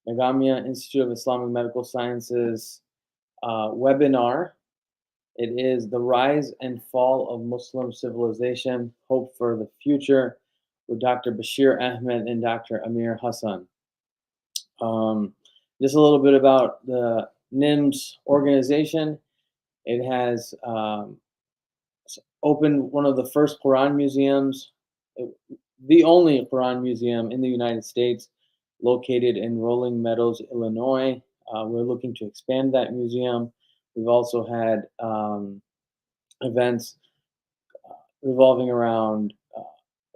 Nagamia Institute of Islamic Medical Sciences webinar. It is The Rise and Fall of Muslim Civilization, Hope for the Future, with Dr. Bashir Ahmed and Dr. Amir Hassan. Um, just a little bit about the NIMS organization. It has opened one of the first Quran museums, uh, the only Quran museum in the United States, located in Rolling Meadows, Illinois. We're looking to expand that museum. We've also had events revolving around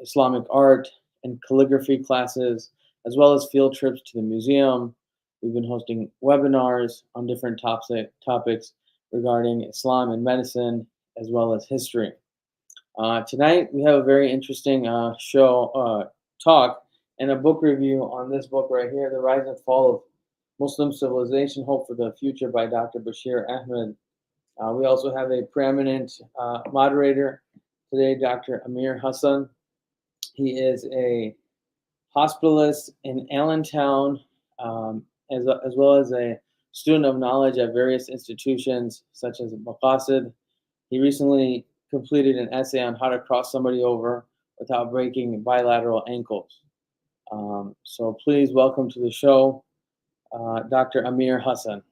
Islamic art and calligraphy classes, as well as field trips to the museum. We've been hosting webinars on different topics regarding Islam and medicine, as well as history. Tonight, we have a very interesting talk and a book review on this book right here, The Rise and Fall of Muslim Civilization, Hope for the Future by Dr. Bashir Ahmed. We also have a preeminent moderator today, Dr. Amir Hassan. He is a hospitalist in Allentown, as well as a student of knowledge at various institutions such as Maqasid. He recently completed an essay on how to cross somebody over without breaking bilateral ankles. So please welcome to the show, Dr. Amir Hassan.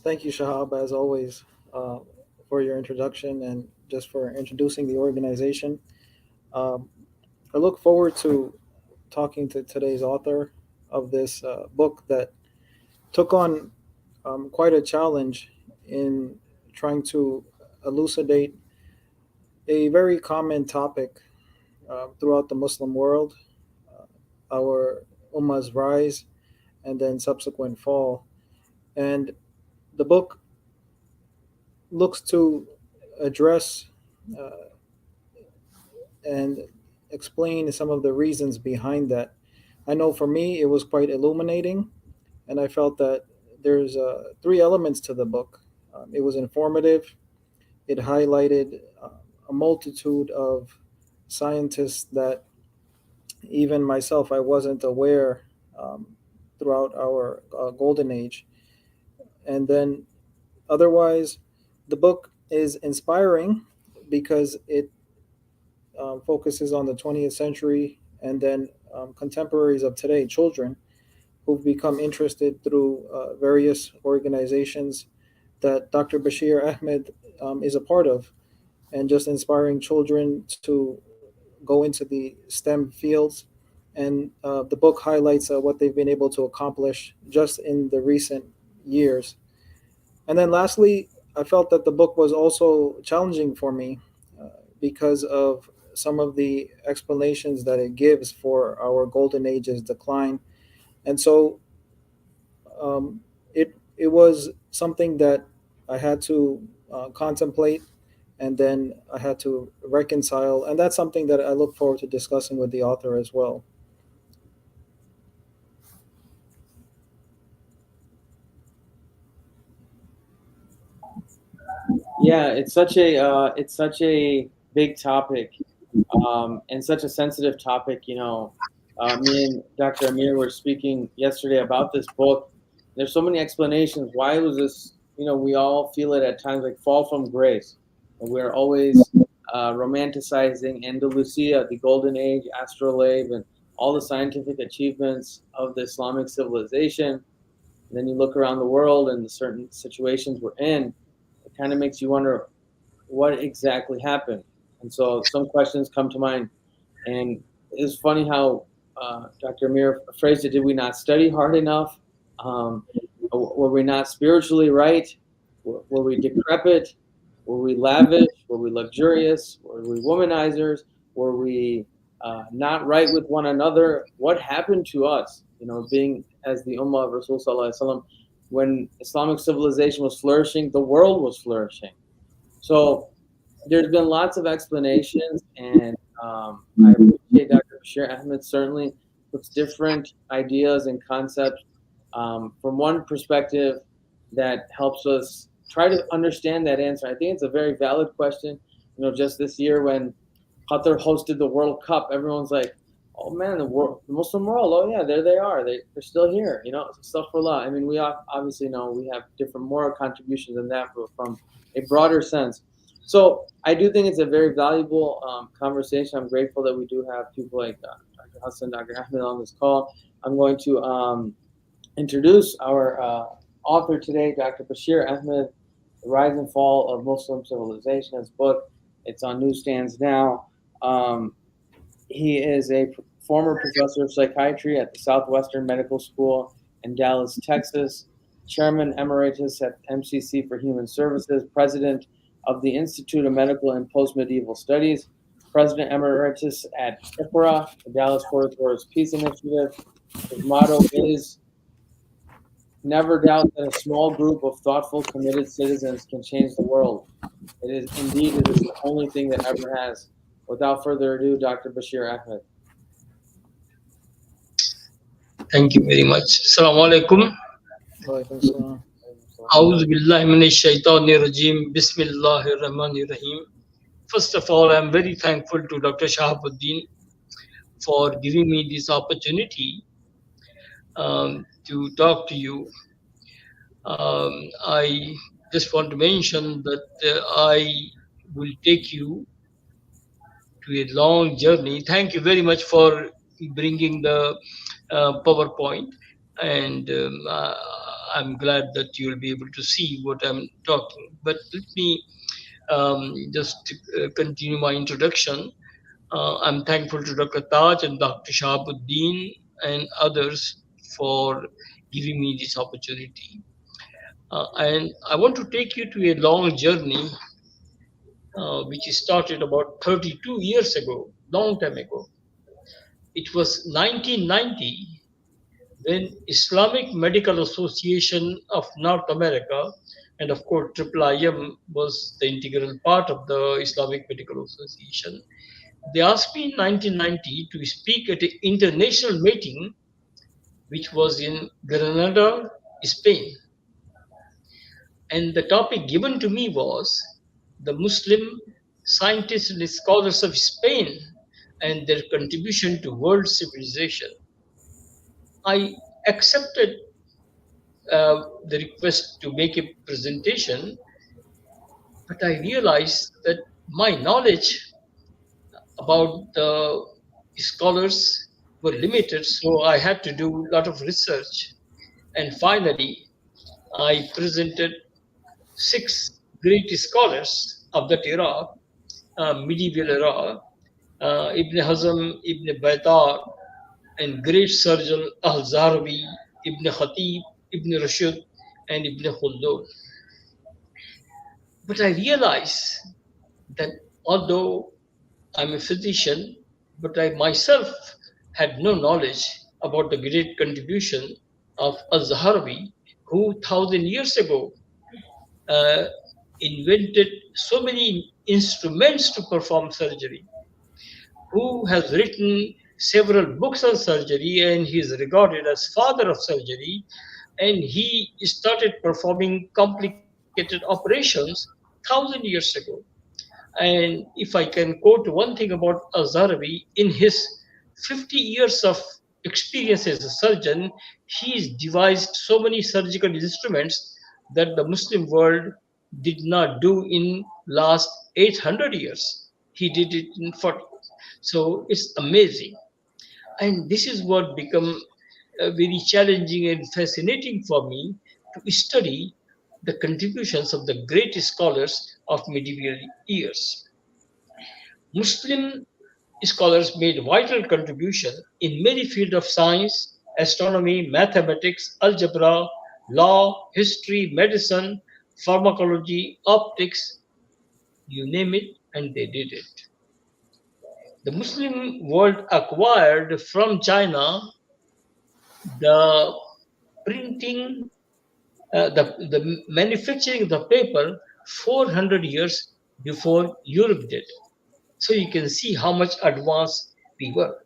Thank you, Shahab, as always, for your introduction and just for introducing the organization. Um, I look forward to talking to today's author of this book that took on quite a challenge in trying to elucidate a very common topic throughout the Muslim world, our Ummah's rise and then subsequent fall. And the book looks to address uh, and explain some of the reasons behind that. I know for me, it was quite illuminating, and I felt that there's three elements to the book. It was informative, it highlighted a multitude of scientists that even myself I wasn't aware um, throughout our golden age. And then otherwise, the book is inspiring because it focuses on the 20th century and then contemporaries of today, children who've become interested through various organizations that Dr. Bashir Ahmed is a part of, and just inspiring children to go into the STEM fields. And the book highlights what they've been able to accomplish just in the recent years. And then lastly, I felt that the book was also challenging for me because of some of the explanations that it gives for our golden age's decline. And so it was something that I had to contemplate, and then I had to reconcile, and that's something that I look forward to discussing with the author as well. Yeah, it's such a big topic, and such a sensitive topic. Me and Dr. Amir were speaking yesterday about this book. There's so many explanations. Why was this? We all feel it at times, like fall from grace. And we're always romanticizing Andalusia, the Golden Age, astrolabe, and all the scientific achievements of the Islamic civilization. And then you look around the world and the certain situations we're in, it kind of makes you wonder what exactly happened. And so some questions come to mind. And it's funny how Dr. Amir phrased it: did we not study hard enough? Were we not spiritually right? Were we decrepit? Were we lavish? Were we luxurious? Were we womanizers? Were we not right with one another? What happened to us, being as the Ummah of Rasul Sallallahu Alaihi Wasallam, when Islamic civilization was flourishing, the world was flourishing. So there's been lots of explanations, and I appreciate Dr. Bashir Ahmed certainly puts different ideas and concepts from one perspective that helps us try to understand that answer. I think it's a very valid question, Just this year when Qatar hosted the World Cup, everyone's like, "Oh man, the Muslim world. Oh yeah, there they are. They're still here." Astaghfirullah. I mean, we obviously know we have different moral contributions than that, but from a broader sense. So I do think it's a very valuable conversation. I'm grateful that we do have people like Dr. Hassan, Dr. Ahmed on this call. I'm going to introduce our author today, Dr. Bashir Ahmed, The Rise and Fall of Muslim Civilization. His book, it's on newsstands now. He is a former professor of psychiatry at the Southwestern Medical School in Dallas, Texas, chairman emeritus at MCC for Human Services, president of the Institute of Medical and Postmedieval Studies, president emeritus at IPRA, the Dallas Fort Worth Peace Initiative. His motto is, "Never doubt that a small group of thoughtful, committed citizens can change the world. It is the only thing that ever has." Without further ado, Dr. Bashir Ahmed. Thank you very much. Assalamu alaikum. Walaikum salam. A'udhu billahi minash shaitanir rajim. Bismillahir rahmanir rahim. First of all, I'm very thankful to Dr. Shahabuddin for giving me this opportunity to talk to you. I just want to mention that I will take you to a long journey. Thank you very much for bringing the PowerPoint, and I'm glad that you'll be able to see what I'm talking. But let me just continue my introduction. I'm thankful to Dr. Taj and Dr. Shahabuddin and others for giving me this opportunity. And I want to take you to a long journey which started about 32 years ago, long time ago. It was 1990 when Islamic Medical Association of North America, and of course IIIM was the integral part of the Islamic Medical Association, they asked me in 1990 to speak at an international meeting which was in Granada, Spain. And the topic given to me was the Muslim scientists and scholars of Spain and their contribution to world civilization. I accepted the request to make a presentation, but I realized that my knowledge about the scholars were limited, so I had to do a lot of research. And finally, I presented 6 great scholars of that era, medieval era, Ibn Hazm, Ibn Baitar, and great surgeon Al-Zahrawi, Ibn Khatib, Ibn Rushd, and Ibn Khaldun. But I realized that although I'm a physician, but I myself had no knowledge about the great contribution of Al-Zahrawi, who 1,000 years ago invented so many instruments to perform surgery, who has written several books on surgery, and he is regarded as father of surgery, and he started performing complicated operations 1,000 years ago. And if I can quote one thing about Al-Zahrawi, in his 50 years of experience as a surgeon, he's devised so many surgical instruments that the Muslim world did not do in last 800 years. He did it in 40 years. So it's amazing. And this is what become very challenging and fascinating for me to study the contributions of the great scholars of medieval years. Muslim scholars made vital contribution in many fields of science, astronomy, mathematics, algebra, law, history, medicine, pharmacology, optics, you name it, and they did it. The Muslim world acquired from China the printing, the manufacturing of the paper 400 years before Europe did. So you can see how much advanced we were.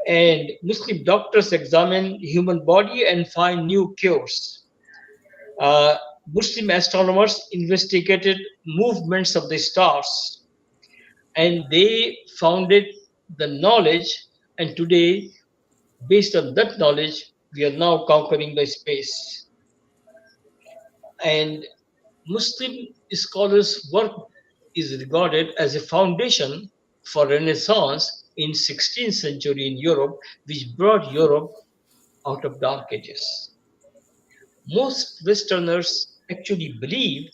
And Muslim doctors examine human body and find new cures. Muslim astronomers investigated movements of the stars, and they founded the knowledge. And today, based on that knowledge, we are now conquering the space. And Muslim scholars' work is regarded as a foundation for Renaissance in 16th century in Europe, which brought Europe out of dark ages. Most Westerners actually believe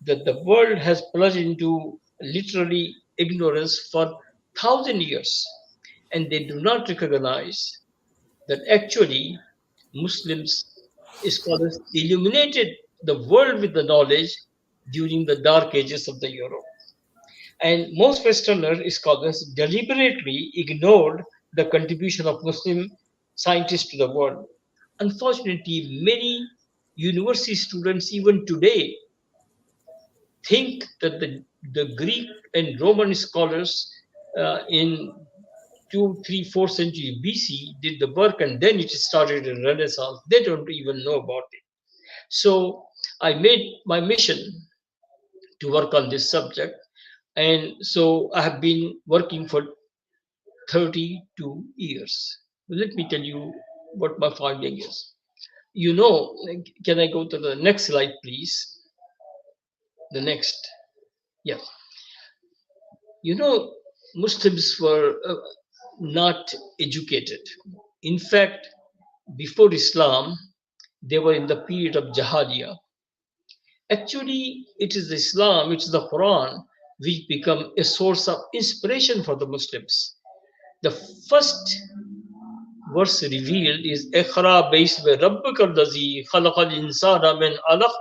that the world has plunged into literally ignorance for thousand years, and they do not recognize that actually Muslims scholars illuminated the world with the knowledge during the dark ages of the Europe. And most Westerner scholars deliberately ignored the contribution of Muslim scientists to the world. Unfortunately, many university students, even today, think that the Greek and Roman scholars in 2, 3, 4th century BC did the work and then it started in Renaissance. They don't even know about it. So I made my mission to work on this subject. And so I have been working for 32 years. Let me tell you what my finding is. You know, can I go to the next slide, please? The next. Yes. You know, Muslims were not educated. In fact, before Islam, they were in the period of Jahiliyyah. Actually, it is Islam, it is the Quran, which become a source of inspiration for the Muslims. The first verse revealed is Iqra based by Rabbukal Lazi Khalaqal Insana min Alaq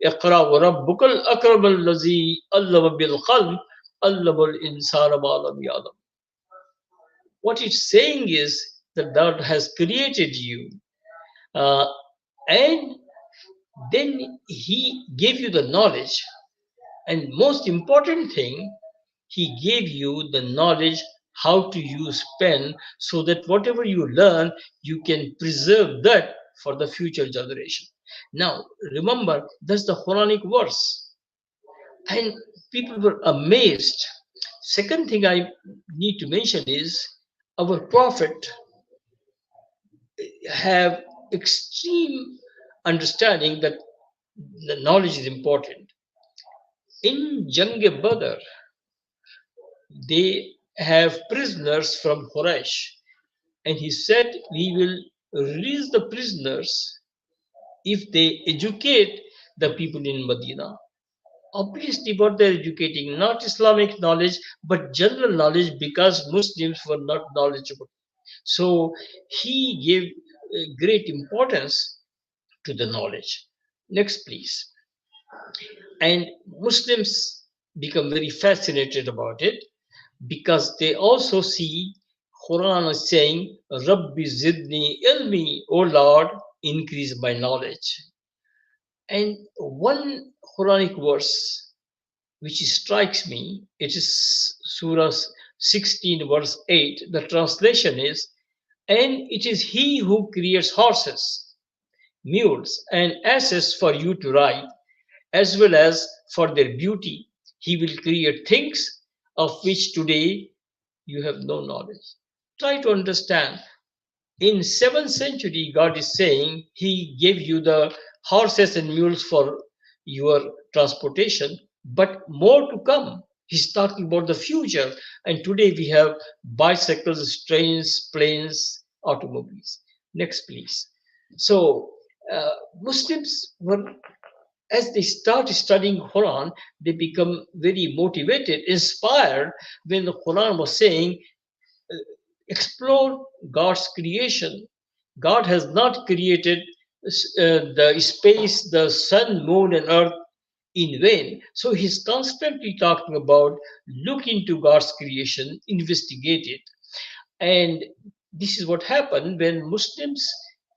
Iqra wa Rabbukal Akramal Lazi Allama bil Qalb Allamal Insana Malam Yadam. What it's saying is that God has created you, uh, and then He gave you the knowledge. And most important thing, He gave you the knowledge how to use pen so that whatever you learn, you can preserve that for the future generation. Now, remember, that's the Quranic verse. And people were amazed. Second thing I need to mention is our prophet have extreme understanding that the knowledge is important. In Jang Badr, they have prisoners from Quraysh, and he said, we will release the prisoners if they educate the people in Medina. Obviously, what they're educating, not Islamic knowledge, but general knowledge, because Muslims were not knowledgeable. So he gave great importance to the knowledge. Next, please. And Muslims become very fascinated about it because they also see Quran is saying, Rabbi zidni ilmi, O Lord, increase my knowledge. And one Quranic verse which strikes me, it is Surah 16, verse 8. The translation is, and it is He who creates horses, mules, and asses for you to ride, as well as for their beauty. He will create things of which today you have no knowledge. Try to understand. In 7th century, God is saying He gave you the horses and mules for your transportation, but more to come. He's talking about the future. And today we have bicycles, trains, planes, automobiles. Next, please. So, Muslims were, as they start studying Quran, they become very motivated, inspired when the Quran was saying, explore God's creation. God has not created the space, the sun, moon, and earth in vain. So he's constantly talking about look into God's creation, investigate it. And this is what happened when Muslims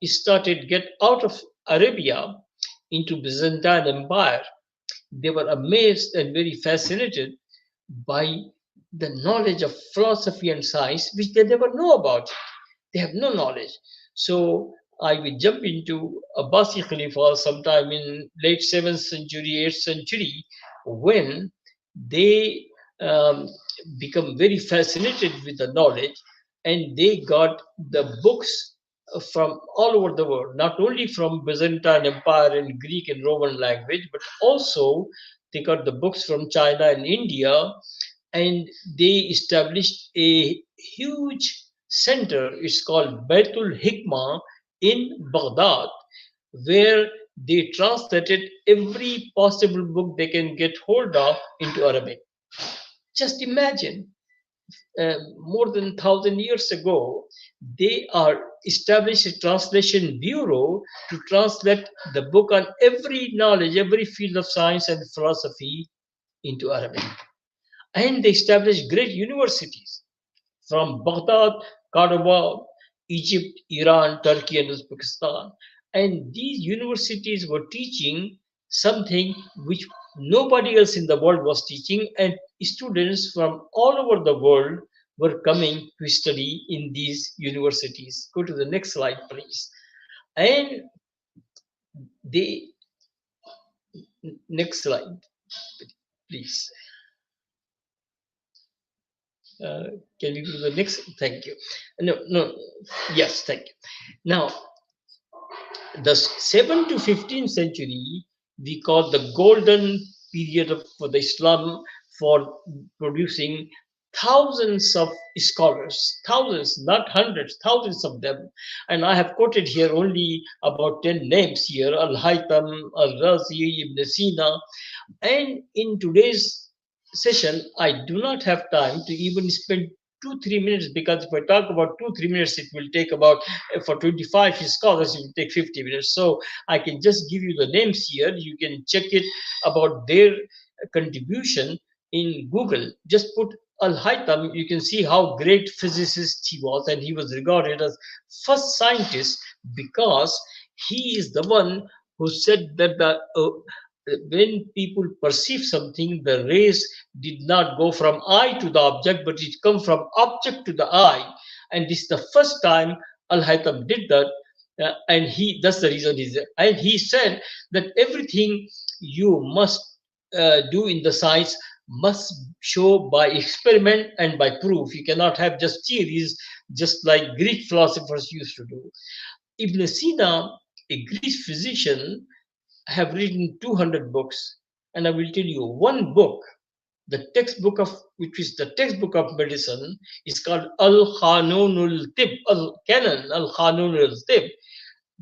started get out of Arabia into Byzantine Empire. They were amazed and very fascinated by the knowledge of philosophy and science, which they never know about. They have no knowledge. So I will jump into Abbasi Khalifa sometime in late 7th century, 8th century, when they um, become very fascinated with the knowledge, and they got the books from all over the world, not only from Byzantine Empire and Greek and Roman language, but also they got the books from China and India, and they established a huge center. It's called Baitul Hikmah in Baghdad, where they translated every possible book they can get hold of into Arabic. Just imagine, more than 1,000 years ago, they are established a translation bureau to translate the book on every knowledge, every field of science and philosophy into Arabic. And they established great universities from Baghdad, Cordoba, Egypt, Iran, Turkey, and Uzbekistan. And these universities were teaching something which nobody else in the world was teaching, and students from all over the world were coming to study in these universities. Go to the next slide, please. And they, next slide, please. Uh, can we go to the next? Thank you. No. Yes, thank you. Now, the 7th to 15th century we call the golden period for the Islam, for producing thousands of scholars, thousands, not hundreds, thousands of them. And I have quoted here only about 10 names here: Al-Haytham, Al-Razi, Ibn Sina. And in today's session, I do not have time to even spend 2-3 minutes, because if I talk about 2-3 minutes, it will take about, for 25 scholars, it will take 50 minutes. So I can just give you the names here. You can check it about their contribution in Google. Just put Al-Haytham, you can see how great physicist he was, and he was regarded as first scientist because he is the one who said that when people perceive something, the rays did not go from eye to the object, but it come from object to the eye. And this is the first time Al-Haytham did that. And that's the reason and he said that everything you must do in the science must show by experiment and by proof. You cannot have just theories, just like Greek philosophers used to do. Ibn Sina, a Greek physician, have written 200 books, and I will tell you one book, the textbook of which is the textbook of medicine, is called Al-Khanunul Tib, Al-Canon, Al-Khanunul Tib.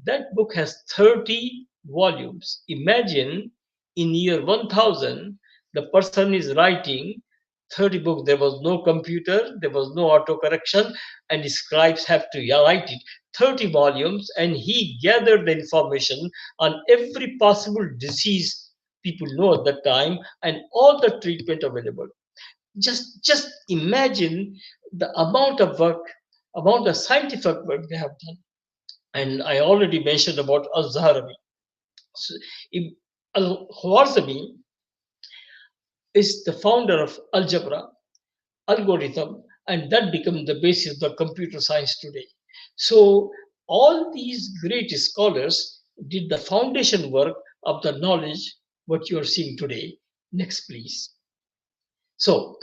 That book has 30 volumes. Imagine, in year 1000, the person is writing 30 books. There was no computer, there was no autocorrection, and the scribes have to write it. 30 volumes, and he gathered the information on every possible disease people know at that time and all the treatment available. Just imagine the amount of work, amount of scientific work they have done. And I already mentioned about Al-Zahrami. So, Al-Khwarizmi is the founder of algebra, algorithm, and that became the basis of the computer science today. So all these great scholars did the foundation work of the knowledge what you are seeing today. Next, please. So,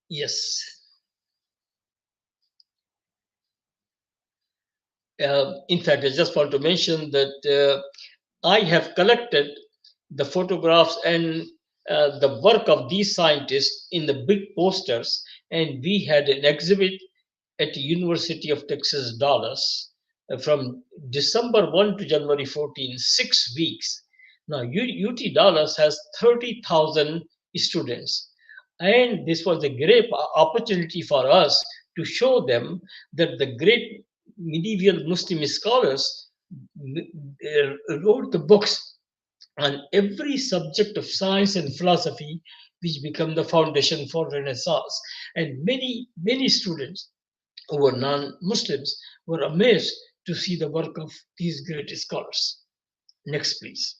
yes. In fact, I just want to mention that I have collected the photographs and the work of these scientists in the big posters, and we had an exhibit at the University of Texas, Dallas, from December 1 to January 14, 6 weeks. Now, UT Dallas has 30,000 students, and this was a great opportunity for us to show them that the great medieval Muslim scholars wrote the books on every subject of science and philosophy, which become the foundation for Renaissance. And many students who were non-Muslims were amazed to see the work of these great scholars. Next, please.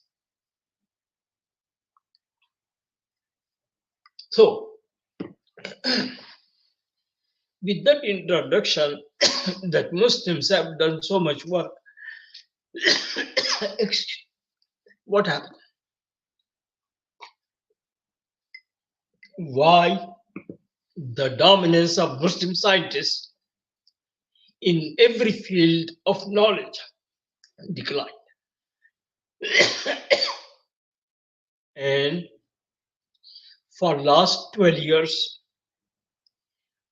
So, with that introduction, that Muslims have done so much work. What happened? Why the dominance of Muslim scientists in every field of knowledge declined? And for last 12 years,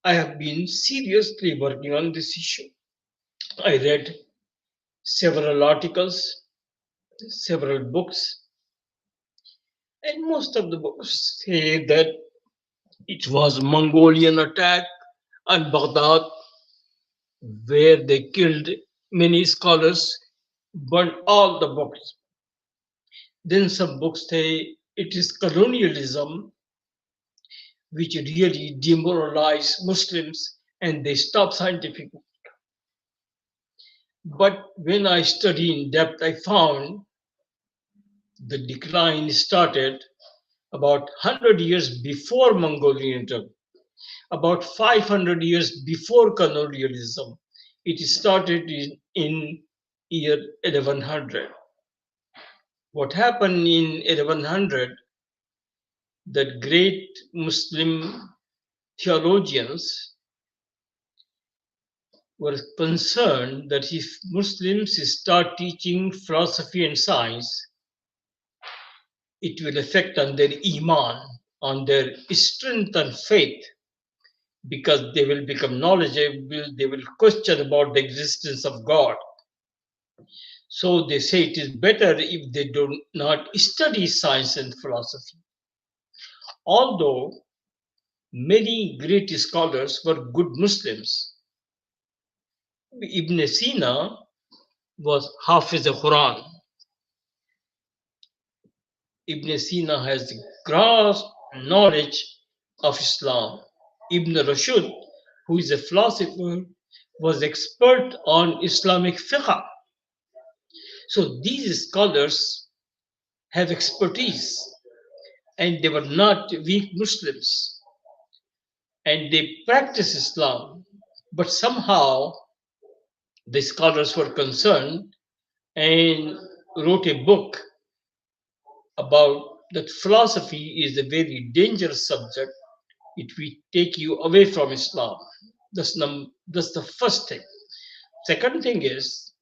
I have been seriously working on this issue. I read several articles, several books, and most of the books say that it was Mongolian attack on Baghdad where they killed many scholars, burned all the books. Then some books say it is colonialism which really demoralized Muslims and they stopped scientific work. But when I study in depth, I found the decline started about 100 years before Mongolian attack, about 500 years before colonialism. It started in year 1100. What happened in 1100, that great Muslim theologians were concerned that if Muslims start teaching philosophy and science, it will affect on their iman, on their strength and faith, because they will become knowledgeable, they will question about the existence of God. So they say it is better if they do not study science and philosophy. Although many great scholars were good Muslims, Ibn Sina was Hafiz al-Quran. Ibn Sina has vast knowledge of Islam. Ibn Rushd, who is a philosopher, was expert on Islamic fiqh. So these scholars have expertise, and they were not weak Muslims, and they practice Islam, but somehow the scholars were concerned and wrote a book about that philosophy is a very dangerous subject. It will take you away from Islam. That's the first thing. Second thing is,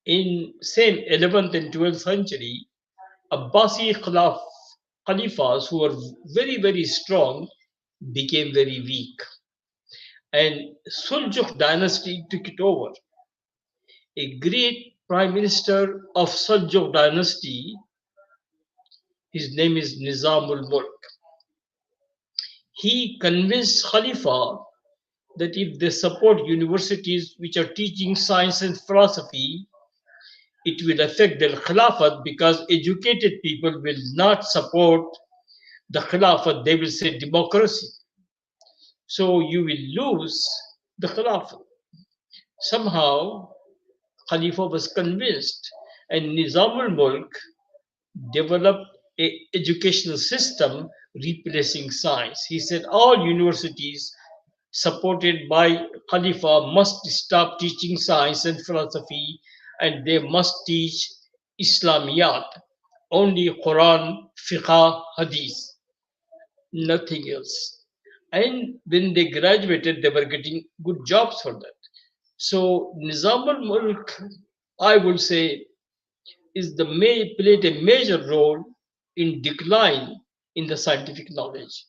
in same 11th and 12th century, Abbasi Khalifas who were very, very strong became very weak. And Seljuk dynasty took it over. A great prime minister of Seljuk dynasty, his name is Nizamul Mulk. He convinced Khalifa that if they support universities which are teaching science and philosophy, it will affect their Khilafat, because educated people will not support the Khilafat, they will say democracy. So you will lose the Khilafat. Somehow, Khalifa was convinced, and Nizamul Mulk developed an educational system replacing science. He said all universities supported by Khalifa must stop teaching science and philosophy, and they must teach Islamiyat, only Quran, Fiqh, Hadith, nothing else. And when they graduated, they were getting good jobs for that. So Nizam al-Mulk, I would say, played a major role in decline in the scientific knowledge.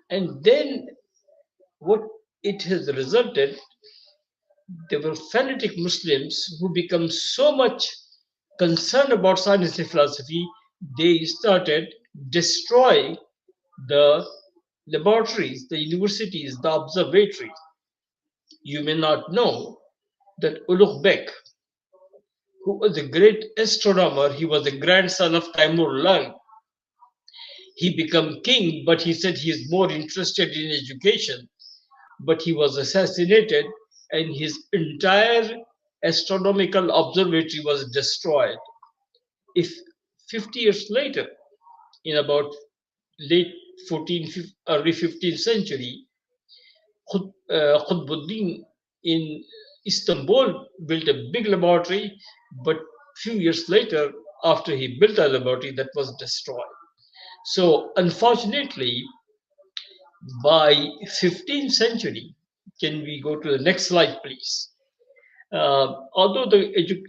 And then what it has resulted, there were fanatic Muslims who become so much concerned about science and philosophy, they started destroying the laboratories, the universities, the observatories. You may not know that Ulugh Bek, who was a great astronomer, he was the grandson of Timur Lenk. He became king, but he said he is more interested in education. But he was assassinated, and his entire astronomical observatory was destroyed. If 50 years later, in about late 14th, early 15th century, Qutbuddin in Istanbul built a big laboratory, but few years later, after he built a laboratory, that was destroyed. So unfortunately, by 15th century, can we go to the next slide, please? Although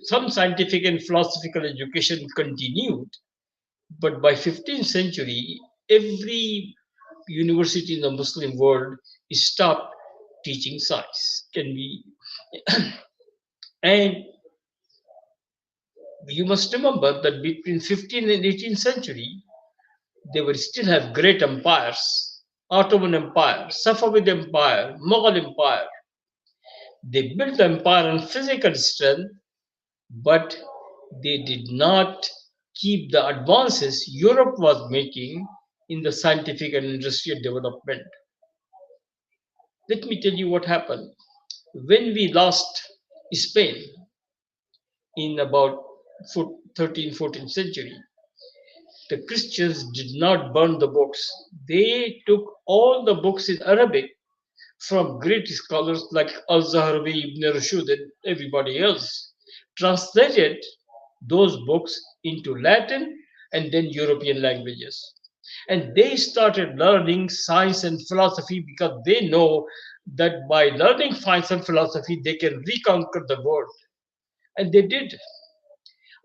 some scientific and philosophical education continued, but by 15th century, every university in the Muslim world stopped teaching science. Can we? And you must remember that between 15th and 18th century, they will still have great empires: Ottoman Empire, Safavid Empire, Mughal Empire. They built the empire on physical strength, but they did not keep the advances Europe was making in the scientific and industrial development. Let me tell you what happened. When we lost Spain in about 13th, 14th century, the Christians did not burn the books. They took all the books in Arabic from great scholars like Al-Zaharbi, Ibn Rushd, and everybody else, translated those books into Latin and then European languages. And they started learning science and philosophy because they know that by learning science and philosophy, they can reconquer the world. And they did.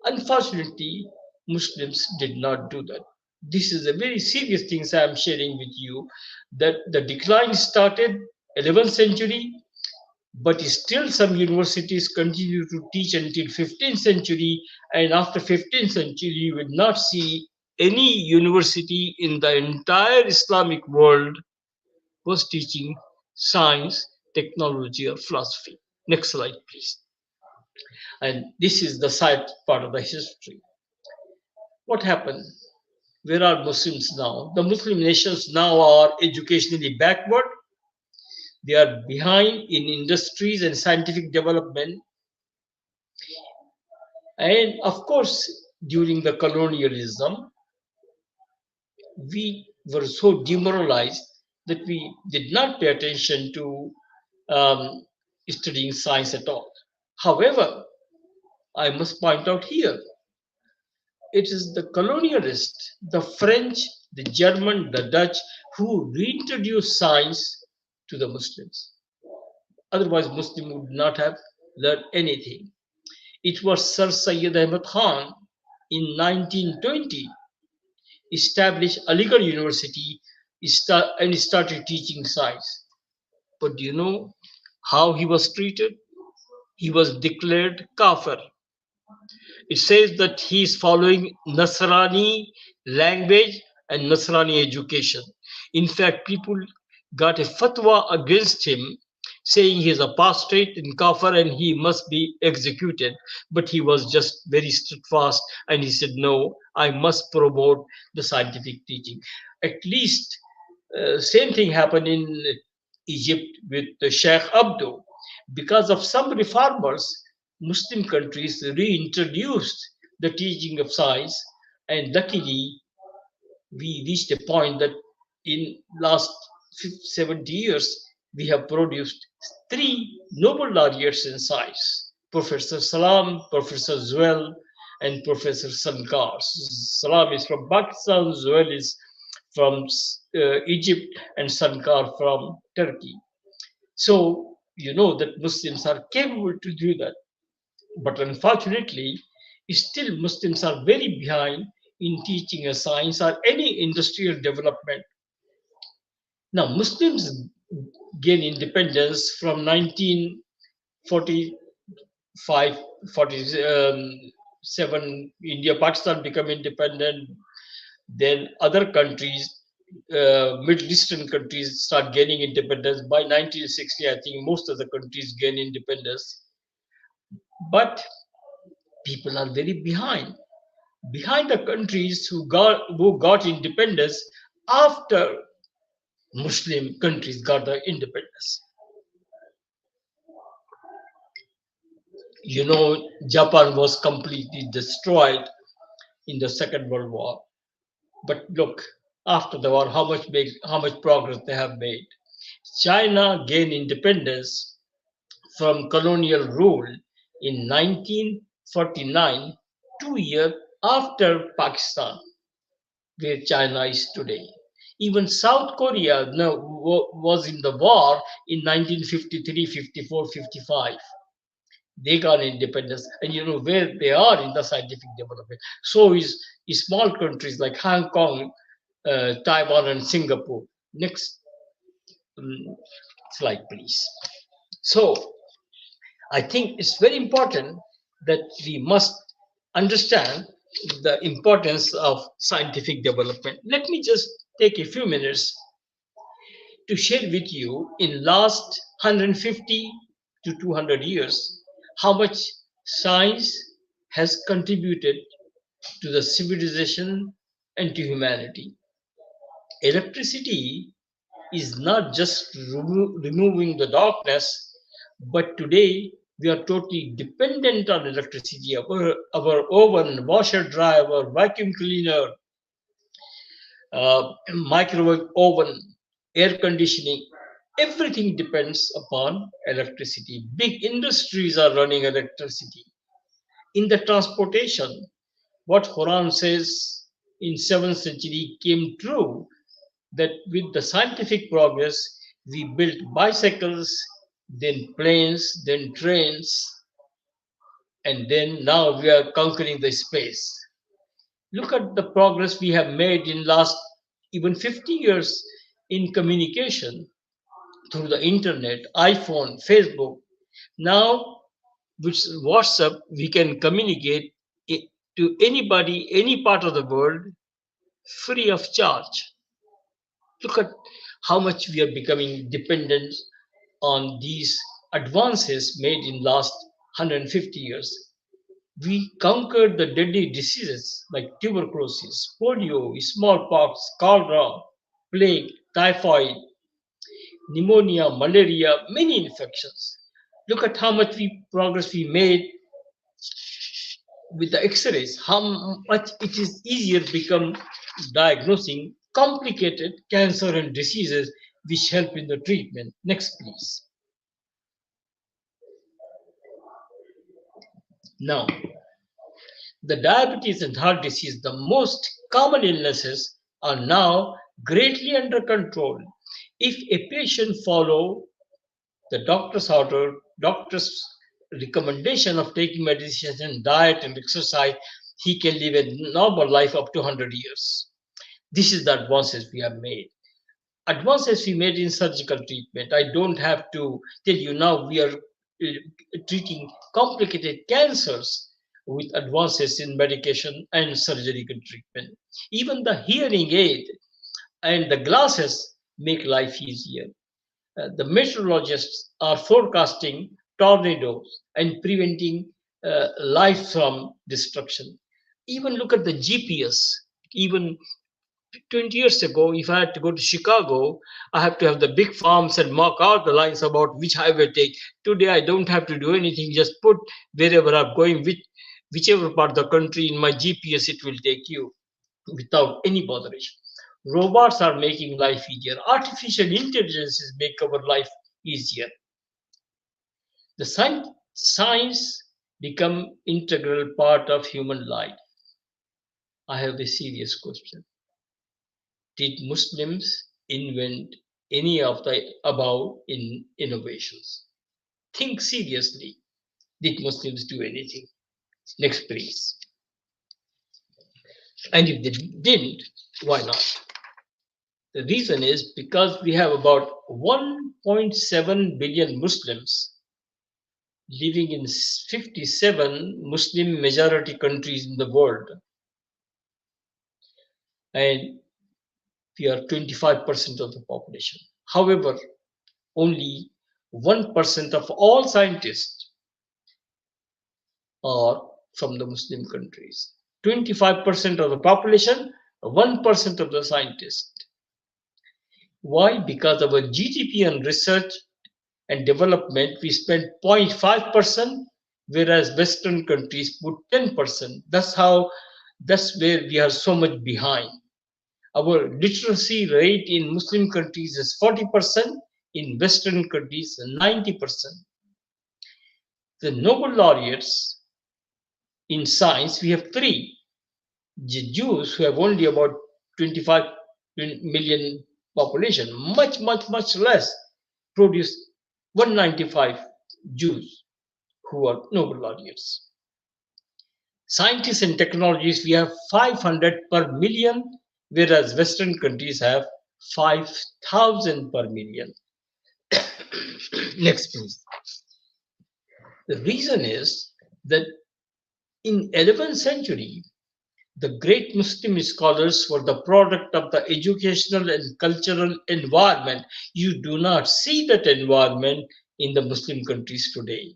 Unfortunately, Muslims did not do that. This is a very serious thing I am sharing with you, that the decline started 11th century, but still some universities continue to teach until 15th century, and after 15th century you will not see any university in the entire Islamic world was teaching science, technology, or philosophy. Next slide, please. And this is the side part of the history. What happened? Where are Muslims now? The Muslim nations now are educationally backward. They are behind in industries and scientific development. And of course, during the colonialism, we were so demoralized that we did not pay attention to studying science at all. However, I must point out here, it is the colonialists, the French, the German, the Dutch, who reintroduced science to the Muslims. Otherwise, Muslims would not have learned anything. It was Sir Syed Ahmad Khan in 1920 established Aligarh University and started teaching science. But do you know how he was treated? He was declared kafir. It says that he is following Nasrani language and Nasrani education. In fact, people got a fatwa against him saying he is apostate and kafir and he must be executed. But he was just very steadfast and he said, no, I must promote the scientific teaching. At least same thing happened in Egypt with the Sheikh Abdo. Because of some reformers, Muslim countries reintroduced the teaching of science, and luckily we reached a point that in last 70 years we have produced 3 Nobel laureates in science: Professor Salam, Professor Zuel, and Professor Sankar. Salam is from Pakistan, Zuel is from Egypt, and Sankar from Turkey. So you know that Muslims are capable to do that. But unfortunately, still Muslims are very behind in teaching a science or any industrial development. Now, Muslims gain independence from 1945, 47. India, Pakistan become independent. Then other countries, Middle Eastern countries, start gaining independence. By 1960, I think most of the countries gain independence. But people are very behind the countries who got independence after Muslim countries got the independence. You know, Japan was completely destroyed in the Second World War. But look, after the war, how much progress they have made. China gained independence from colonial rule in 1949, 2 years after Pakistan, where China is today. Even South Korea was in the war in 1953, 54, 55. They got independence, and you know where they are in the scientific development. So is small countries like Hong Kong, Taiwan, and Singapore. Next slide, please. So I think it's very important that we must understand the importance of scientific development. Let me just take a few minutes to share with you in last 150 to 200 years how much science has contributed to the civilization and to humanity. Electricity is not just removing the darkness, but today we are totally dependent on electricity. Our oven, washer, dryer, vacuum cleaner, microwave oven, air conditioning, everything depends upon electricity. Big industries are running electricity. In the transportation, what Quran says in 7th century came true, that with the scientific progress, we built bicycles, then planes, then trains, and then now we are conquering the space. Look at the progress we have made in last even 50 years in communication through the internet, iPhone, Facebook. Now, with WhatsApp, we can communicate to anybody, any part of the world, free of charge. Look at how much we are becoming dependent on these advances made in last 150 years. We conquered the deadly diseases like tuberculosis, polio, smallpox, cholera, plague, typhoid, pneumonia, malaria, many infections. Look at how much progress we made with the X-rays. How much it is easier become diagnosing complicated cancer and diseases which help in the treatment. Next, please. Now, the diabetes and heart disease, the most common illnesses, are now greatly under control. If a patient follow the doctor's order, doctor's recommendation of taking medicine and diet and exercise, he can live a normal life up to 100 years. This is the advances we have made. Advances we made in surgical treatment. I don't have to tell you now, we are treating complicated cancers with advances in medication and surgical treatment. Even the hearing aid and the glasses make life easier. The meteorologists are forecasting tornadoes and preventing life from destruction. Even look at the GPS. Even 20 years ago, if I had to go to Chicago, I have to have the big farms and mark out the lines about which highway to take. Today, I don't have to do anything, just put wherever I'm going, whichever part of the country in my GPS, it will take you without any botheration. Robots are making life easier. Artificial intelligences make our life easier. The science become integral part of human life. I have a serious question. Did Muslims invent any of the above innovations? Think seriously. Did Muslims do anything? Next, please. And if they didn't, why not? The reason is because we have about 1.7 billion Muslims living in 57 Muslim majority countries in the world. And we are 25% of the population. However, only 1% of all scientists are from the Muslim countries. 25% of the population, 1% of the scientists. Why? Because our GDP on research and development, we spend 0.5%, whereas Western countries put 10%. That's where we are so much behind. Our literacy rate in Muslim countries is 40%, in Western countries 90%. The Nobel laureates in science, we have three. The Jews, who have only about 25 million population, much less, produce 195 Jews who are Nobel laureates. Scientists and technologies, we have 500 per million, whereas Western countries have 5,000 per million. Next, please. The reason is that in 11th century, the great Muslim scholars were the product of the educational and cultural environment. You do not see that environment in the Muslim countries today.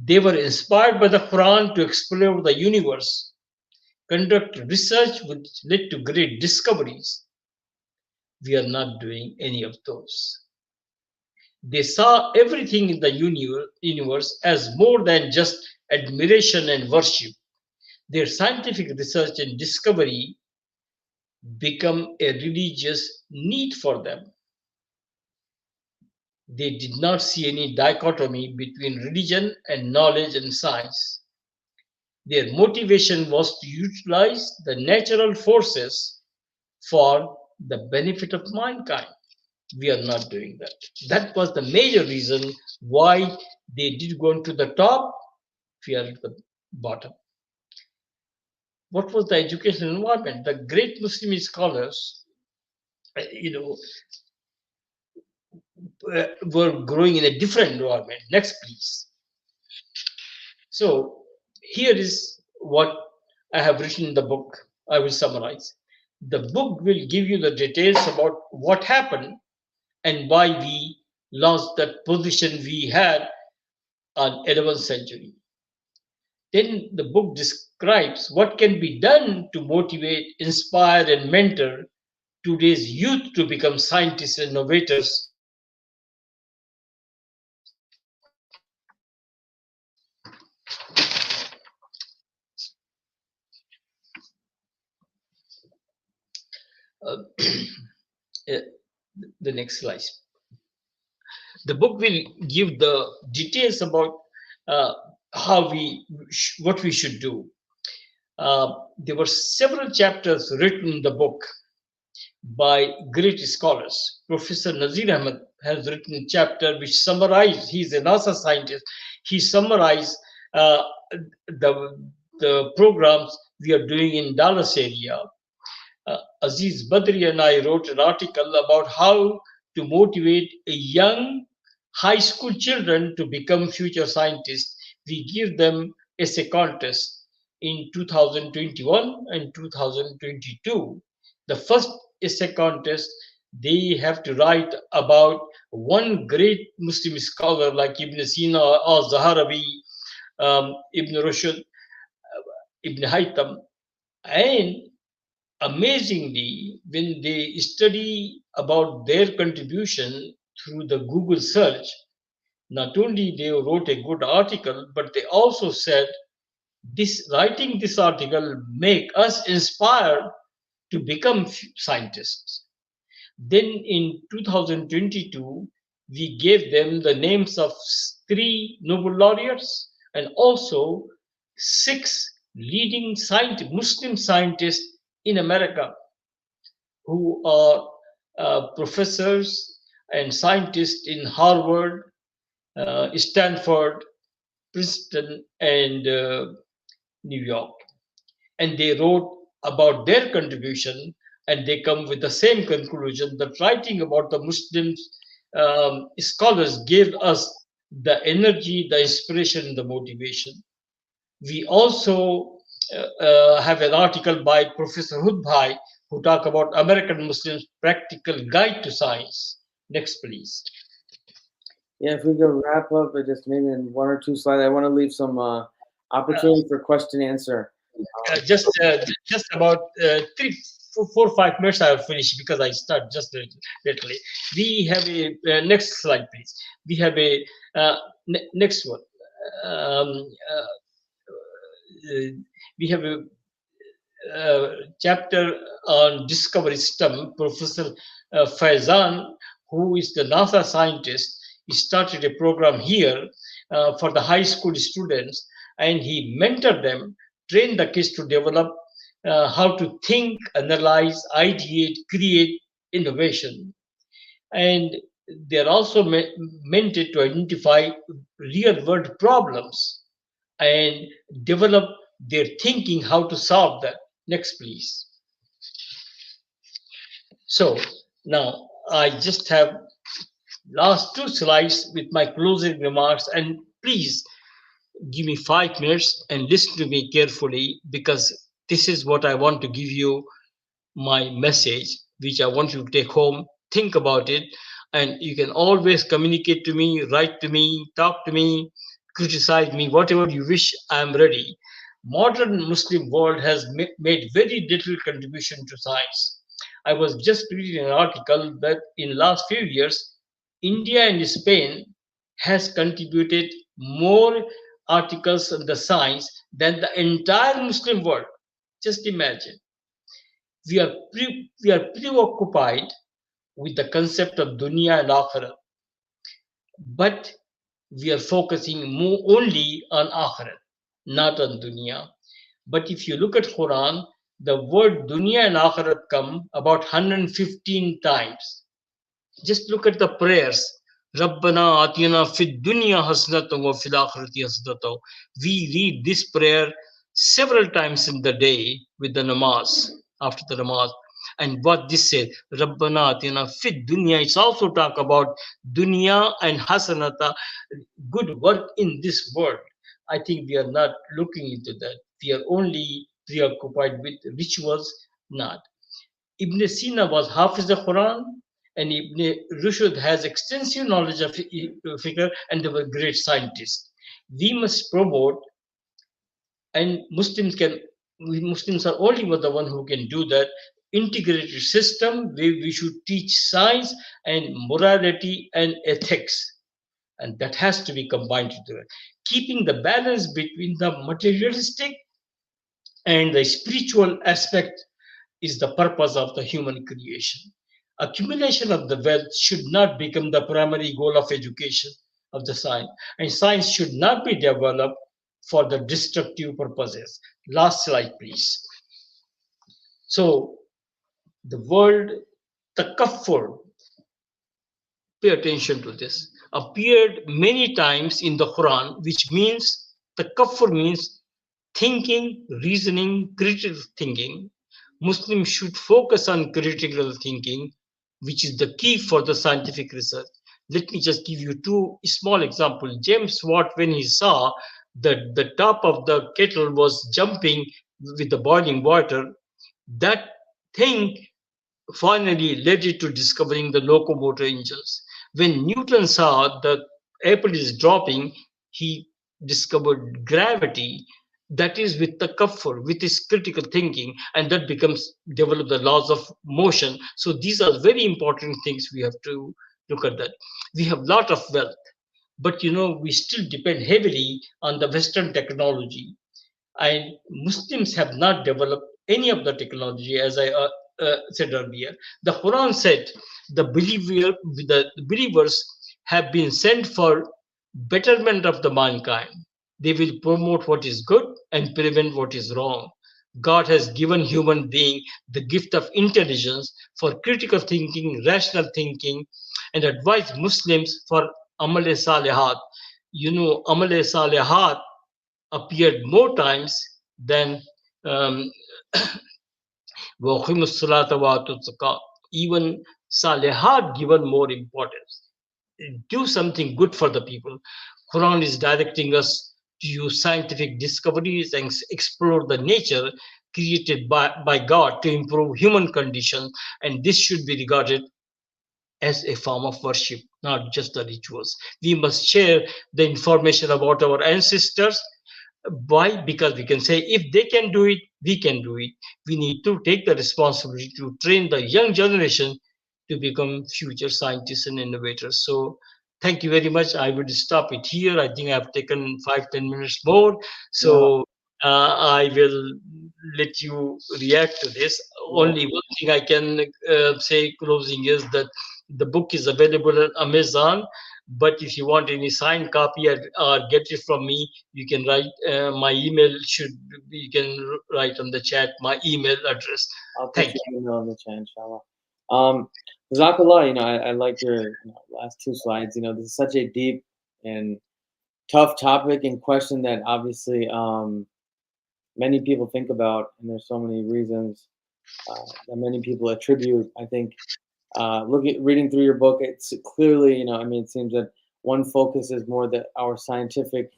They were inspired by the Quran to explore the universe, conduct research which led to great discoveries. We are not doing any of those. They saw everything in the universe as more than just admiration and worship. Their scientific research and discovery become a religious need for them. They did not see any dichotomy between religion and knowledge and science. Their motivation was to utilize the natural forces for the benefit of mankind. We are not doing that. That was the major reason why they did go to the top, we are at the bottom. What was the educational environment? The great Muslim scholars, were growing in a different environment. Next, please. So here is what I have written in the book. I will summarize. The book will give you the details about what happened and why we lost that position we had on 11th century. Then the book describes what can be done to motivate, inspire, and mentor today's youth to become scientists and innovators. The next slide. The book will give the details about what we should do. There were several chapters written in the book by great scholars. Professor Nazir Ahmed has written a chapter which summarized, he's a NASA scientist, he summarized the programs we are doing in Dallas area. Aziz Badri and I wrote an article about how to motivate a young high school children to become future scientists. We give them essay contest in 2021 and 2022. The first essay contest, they have to write about one great Muslim scholar like Ibn Sina or Zaharabi, Ibn Rushd, Ibn Haytham. And amazingly, when they study about their contribution through the Google search, not only they wrote a good article, but they also said, writing this article make us inspired to become scientists. Then in 2022, we gave them the names of 3 Nobel laureates and also 6 leading Muslim scientists in America who are professors and scientists in Harvard, Stanford, Princeton, and New York. And they wrote about their contribution, and they come with the same conclusion that writing about the Muslims scholars gave us the energy, the inspiration, the motivation. We also have an article by Professor Hudbhai who talk about American Muslims Practical Guide to Science. Next, please. Yeah, if we could wrap up with just maybe in 1 or 2 slides, I want to leave some opportunity for question and answer. Just about 3, 4, 5 minutes I have finished because I start just a little late. We have a next slide, please. We have a next one. We have a chapter on discovery STEM. Professor Faizan, who is the NASA scientist, he started a program here for the high school students, and he mentored them, trained the kids to develop how to think, analyze, ideate, create innovation. And they're also meant to identify real world problems and develop their thinking how to solve that. Next, please. So now I just have last two slides with my closing remarks, and please give me 5 minutes and listen to me carefully, because this is what I want to give you, my message, which I want you to take home. Think about it, and you can always communicate to me, write to me, talk to me, criticize me, whatever you wish. I am ready. Modern Muslim world has made very little contribution to science. I was just reading an article that in last few years, India and Spain has contributed more articles on the science than the entire Muslim world. Just imagine. We are preoccupied with the concept of dunya and akhirah, but we are focusing more only on akhirah, not on dunya. But if you look at Quran, the word dunya and akhirah come about 115 times. Just look at the prayers. Rabbana atina fid dunya hasnatan wa fil akhirati hasnatan. We read this prayer several times in the day with the namaz, after the namaz. And what this says, Rabbana atina fid dunya, it's also talk about dunya and hasanata, good work in this world. I think we are not looking into that. We are only preoccupied with rituals, not. Ibn Sina was Hafiz the Quran, and Ibn Rushd has extensive knowledge of fiqh, and they were great scientists. We must promote, and Muslims are only the one who can do that, integrated system where we should teach science and morality and ethics, and that has to be combined together, keeping the balance between the materialistic and the spiritual aspect is the purpose of the human creation. Accumulation of the wealth should not become the primary goal of education of the science, and science should not be developed for the destructive purposes. Last slide, please. So, the word takaffur, pay attention to this, appeared many times in the Quran, which means takaffur means thinking, reasoning, critical thinking. Muslims should focus on critical thinking, which is the key for the scientific research. Let me just give you two small examples. James Watt, when he saw that the top of the kettle was jumping with the boiling water, that thing finally led it to discovering the locomotor engines. When Newton saw the apple is dropping, he discovered gravity. That is with the kafir, with his critical thinking, and that becomes develop the laws of motion. So these are very important things we have to look at. That we have a lot of wealth, but we still depend heavily on the Western technology, and Muslims have not developed any of the technology, as I said earlier. The Quran said the believers have been sent for betterment of the mankind. They will promote what is good and prevent what is wrong. God has given human being the gift of intelligence for critical thinking, rational thinking, and advised Muslims for amal salihat. Amal salihat appeared more times than even salihat given more importance. Do something good for the people. Quran is directing us to use scientific discoveries and explore the nature created by God to improve human condition, and this should be regarded as a form of worship, not just the rituals. We must share the information about our ancestors. Why? Because we can say if they can do it, we can do it. We need to take the responsibility to train the young generation to become future scientists and innovators. So thank you very much. I would stop it here. I think I've taken 5-10 minutes more. So I will let you react to this. Only one thing I can say closing is that the book is available on Amazon. But if you want any signed copy or get it from me, you can write my email. You can write on the chat my email address. I'll put Thank you. your email in the chat, inshallah. Jazakallah, I like your last two slides. This is such a deep and tough topic and question that obviously many people think about, and there's so many reasons that many people attribute. I think reading through your book, it's clearly, it seems that one focus is more that our scientific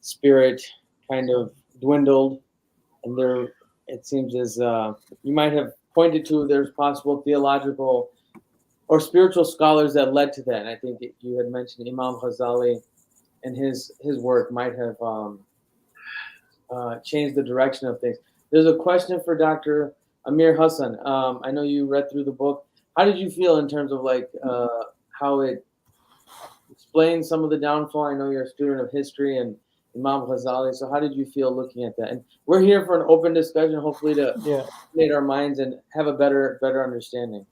spirit kind of dwindled, and it seems as you might have pointed to, there's possible theological or spiritual scholars that led to that. And I think you had mentioned Imam Ghazali and his work might have changed the direction of things. There's a question for Dr. Amir Hassan. I know you read through the book. How did you feel in terms of how it explains some of the downfall? I know you're a student of history and Imam Ghazali. So how did you feel looking at that? And we're here for an open discussion, hopefully to stimulate our minds and have a better understanding.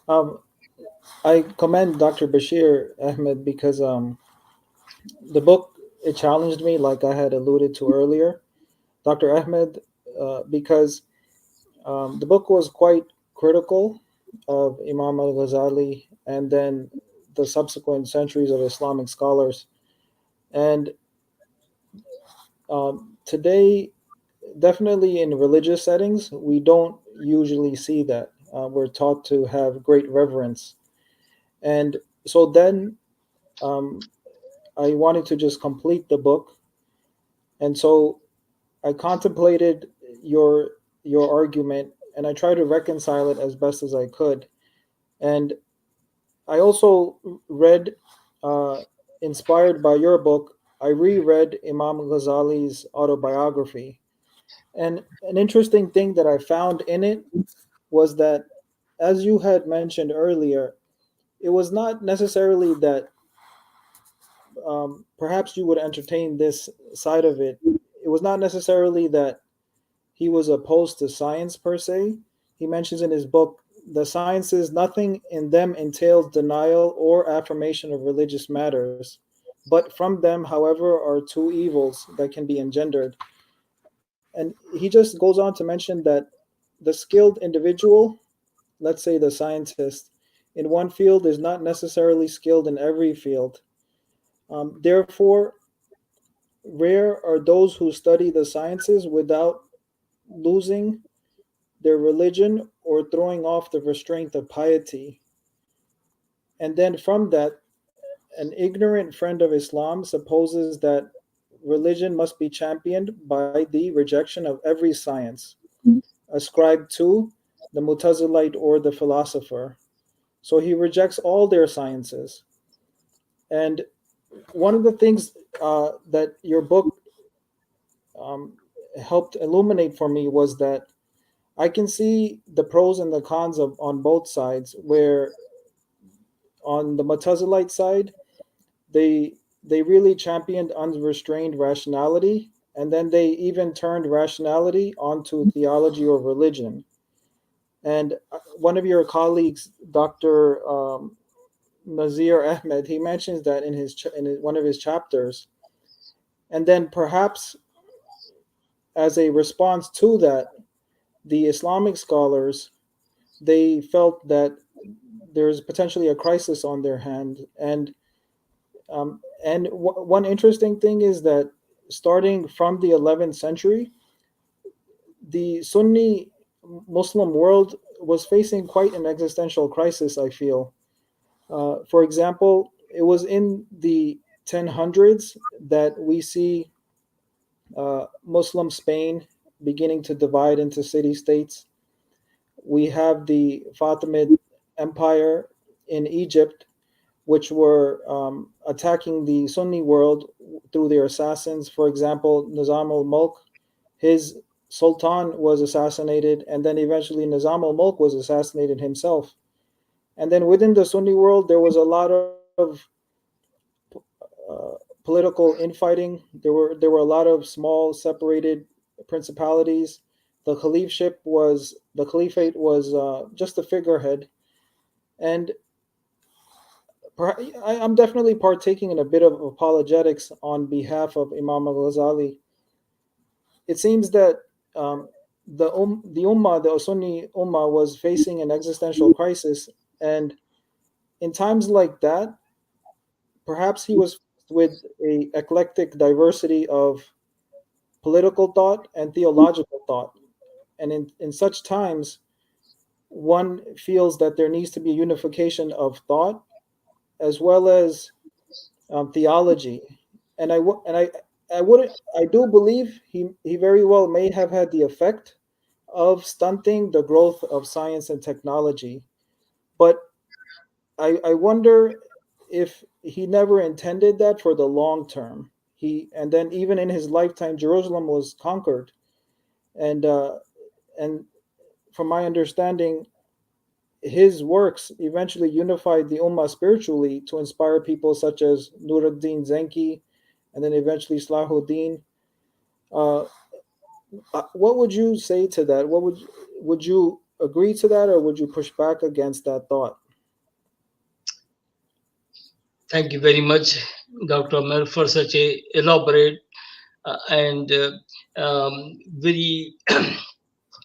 I commend Dr. Bashir Ahmed because the book, it challenged me, like I had alluded to earlier. Dr. Ahmed, because the book was quite critical of Imam al-Ghazali and then the subsequent centuries of Islamic scholars. And today, definitely in religious settings, we don't usually see that. We're taught to have great reverence. And so then I wanted to just complete the book. And so I contemplated your argument and I tried to reconcile it as best as I could. And I also read, inspired by your book, I reread Imam Ghazali's autobiography. And an interesting thing that I found in it was that, as you had mentioned earlier, it was not necessarily that perhaps you would entertain this side of it. It was not necessarily that he was opposed to science per se. He mentions in his book, the sciences, nothing in them entails denial or affirmation of religious matters, but from them, however, are two evils that can be engendered. And he just goes on to mention that the skilled individual, let's say the scientist, in one field is not necessarily skilled in every field. Therefore, rare are those who study the sciences without losing their religion or throwing off the restraint of piety. And then from that, an ignorant friend of Islam supposes that religion must be championed by the rejection of every science ascribed to the Mutazilite or the philosopher. So he rejects all their sciences. And one of the things that your book helped illuminate for me was that I can see the pros and the cons of on both sides. Where on the Mutazilite side, they really championed unrestrained rationality, and then they even turned rationality onto theology or religion. And one of your colleagues, Dr. Nazir Ahmed, he mentions that in one of his chapters. And then perhaps as a response to that, the Islamic scholars, they felt that there's potentially a crisis on their hand. And one interesting thing is that starting from the 11th century, the Sunni Muslim world was facing quite an existential crisis, I feel. For example, it was in the 1000s that we see Muslim Spain beginning to divide into city-states. We have the Fatimid Empire in Egypt, which were attacking the Sunni world through their assassins. For example, Nizam al-Mulk, his sultan was assassinated, and then eventually Nizam al-Mulk was assassinated himself. And then within the Sunni world, there was a lot of political infighting. There were a lot of small separated principalities. The caliphate was just a figurehead, and I'm definitely partaking in a bit of apologetics on behalf of Imam al Ghazali. It seems that um, the Ummah, the Sunni Ummah, was facing an existential crisis, and in times like that, perhaps he was faced with a eclectic diversity of political thought and theological thought. And in such times, one feels that there needs to be a unification of thought as well as theology. And I do believe he very well may have had the effect of stunting the growth of science and technology. But I wonder if he never intended that for the long term. And then even in his lifetime, Jerusalem was conquered, and and from my understanding, his works eventually unified the Ummah spiritually to inspire people such as Nuruddin Zenki, and then eventually Slahuddin. Uh, what would you say to that? Would you agree to that, or would you push back against that thought? Thank you very much, Dr. Amir, for such a elaborate and very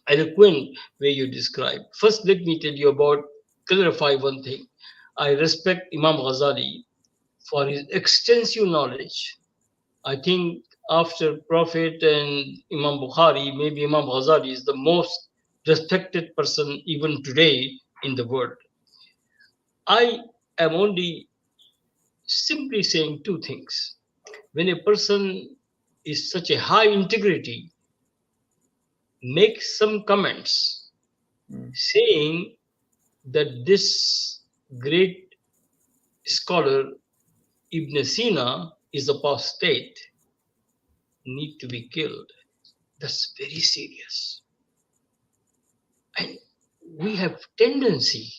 eloquent way you describe. First, let me tell you about clarify one thing. I respect Imam Ghazali for his extensive knowledge. I think after Prophet and Imam Bukhari, maybe Imam Ghazali is the most respected person even today in the world. I am only simply saying two things. When a person is such a high integrity, make some comments Mm. saying that this great scholar Ibn Sina is apostate, need to be killed. That's very serious. And we have tendency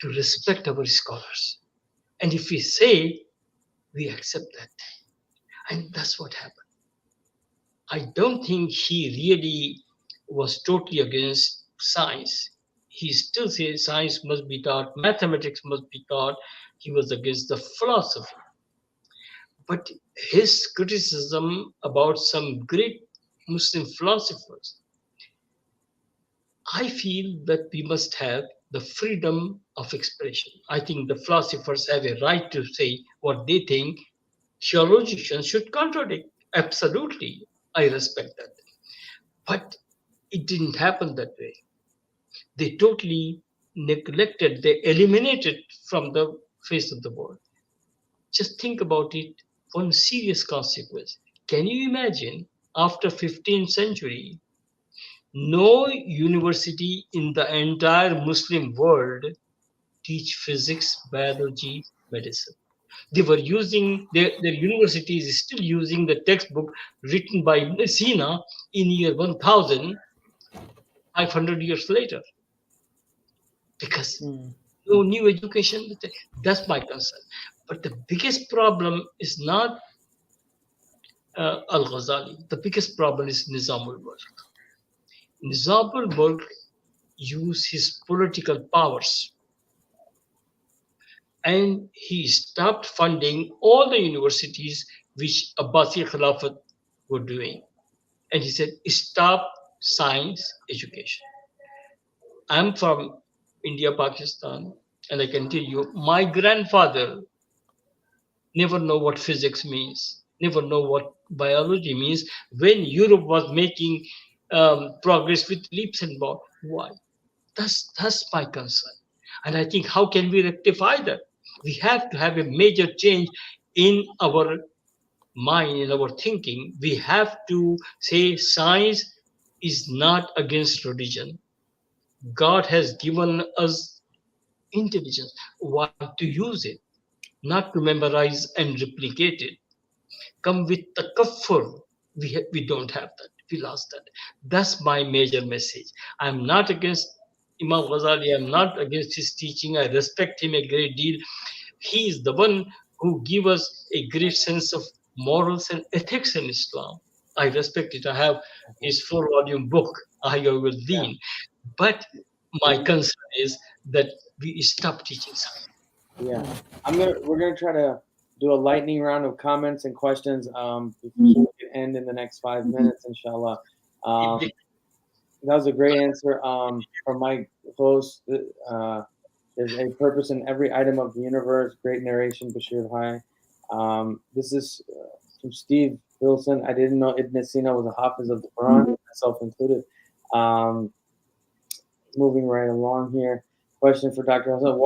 to respect our scholars. And if we say, we accept that. And that's what happened. I don't think he really was totally against science. He still says science must be taught, mathematics must be taught. He was against the philosophy. But his criticism about some great Muslim philosophers, I feel that we must have the freedom of expression. I think the philosophers have a right to say what they think. Theologians should contradict. Absolutely. I respect that. But it didn't happen that way. They totally neglected, they eliminated from the face of the world. Just think about it, one serious consequence. Can you imagine after 15th century, no university in the entire Muslim world teach physics, biology, medicine. They were using their universities is still using the textbook written by Sina in year 1000, 500 years later, because Mm. no new education. That's my concern. But the biggest problem is not Al Ghazali. The biggest problem is Nizamul Mulk. Nizamul Mulk used his political powers and he stopped funding all the universities which Abbasi Khilafat were doing. And he said, stop science education. I'm from India, Pakistan, and I can tell you, my grandfather never know what physics means, never know what biology means when Europe was making progress with leaps and bounds. Why? That's my concern. And I think how can we rectify that? We have to have a major change in our mind, in our thinking. We have to say science is not against religion. God has given us intelligence. Why to use it? Not to memorize and replicate it. Come with takaffur. We don't have that. We lost that. That's my major message. I'm not against Imam Ghazali. I'm not against his teaching. I respect him a great deal. He is the one who gave us a great sense of morals and ethics in Islam. I respect it. I have his 4-volume book, Ahyawul Deen. But my concern is that we stop teaching science. Yeah, we're gonna try to do a lightning round of comments and questions before we can end in the next 5 minutes, inshallah. Um, that was a great answer from my host. There's a purpose in every item of the universe. Great narration, Bashir Bhai. This is from Steve Wilson. I didn't know Ibn Sina was a hafiz of the Quran, myself included. Um, moving right along here. Question for Dr. Hassan.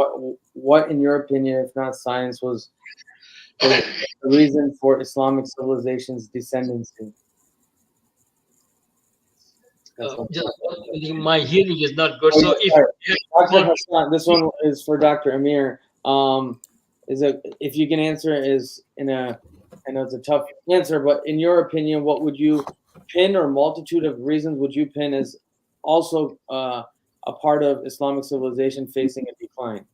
What, in your opinion, if not science, was the reason for Islamic civilization's descendancy? My hearing is not good. So if Dr. Hassan, this one is for Dr. Amir. If you can answer is I know it's a tough answer, but in your opinion, what would you pin, or multitude of reasons would you pin as also a part of Islamic civilization facing a decline?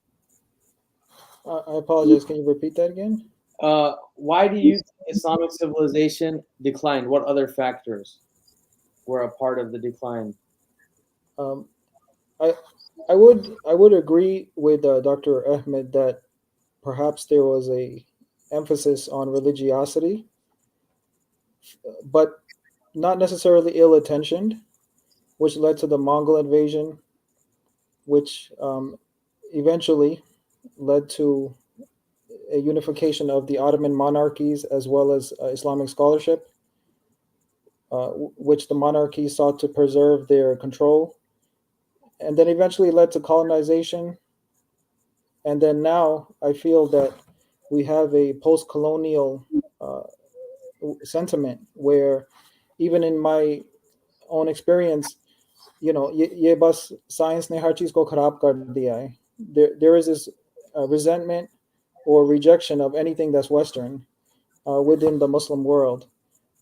I apologize. Can you repeat that again? Why do you think Islamic civilization declined? What other factors were a part of the decline? I would agree with Dr. Ahmed that perhaps there was a emphasis on religiosity, but not necessarily ill-intentioned, which led to the Mongol invasion, which eventually led to a unification of the Ottoman monarchies as well as Islamic scholarship, which the monarchies sought to preserve their control, and then eventually led to colonization. And then now I feel that we have a post-colonial sentiment where, even in my own experience, ye bas science ne har cheez ko kharab kar diya hai. There is this resentment or rejection of anything that's Western within the Muslim world.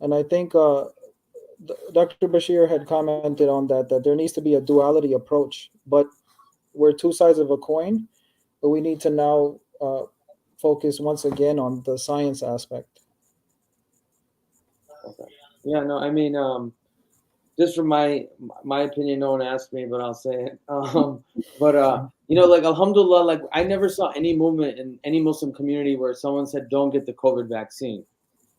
And I think Dr. Bashir had commented on that there needs to be a duality approach, but we're two sides of a coin, but we need to now focus once again on the science aspect. Okay. Yeah, no, I mean, just from my opinion, no one asked me, but I'll say it. Like alhamdulillah, like I never saw any movement in any Muslim community where someone said don't get the COVID vaccine.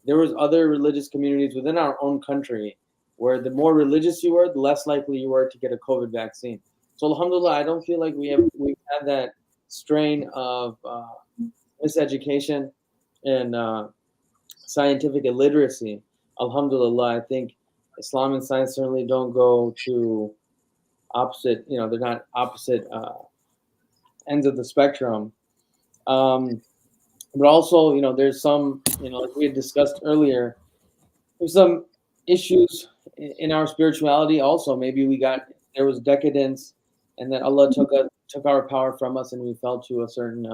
There was other religious communities within our own country where the more religious you were, the less likely you were to get a COVID vaccine. So alhamdulillah, I don't feel like we've had that strain of miseducation and scientific illiteracy. Alhamdulillah, I think Islam and science certainly don't go to opposite. They're not opposite ends of the spectrum. But also, there's some, like we had discussed earlier, there's some issues in our spirituality. Also, maybe there was decadence, and that Allah took our power from us, and we fell to a certain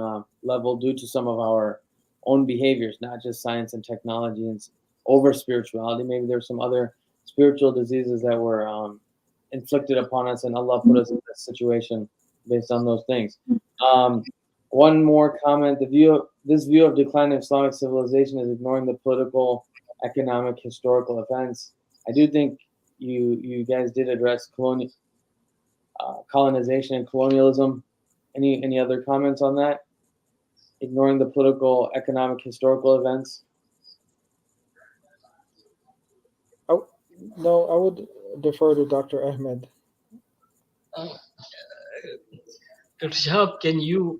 level due to some of our own behaviors, not just science and technology and over spirituality. Maybe there's some other spiritual diseases that were inflicted upon us, and Allah put us in this situation based on those things. One more comment: this view of decline of Islamic civilization is ignoring the political, economic, historical events. I do think you guys did address colonization and colonialism. Any other comments on that? Ignoring the political, economic, historical events. No, I would defer to Dr. Ahmed. Dr. Shahab, can you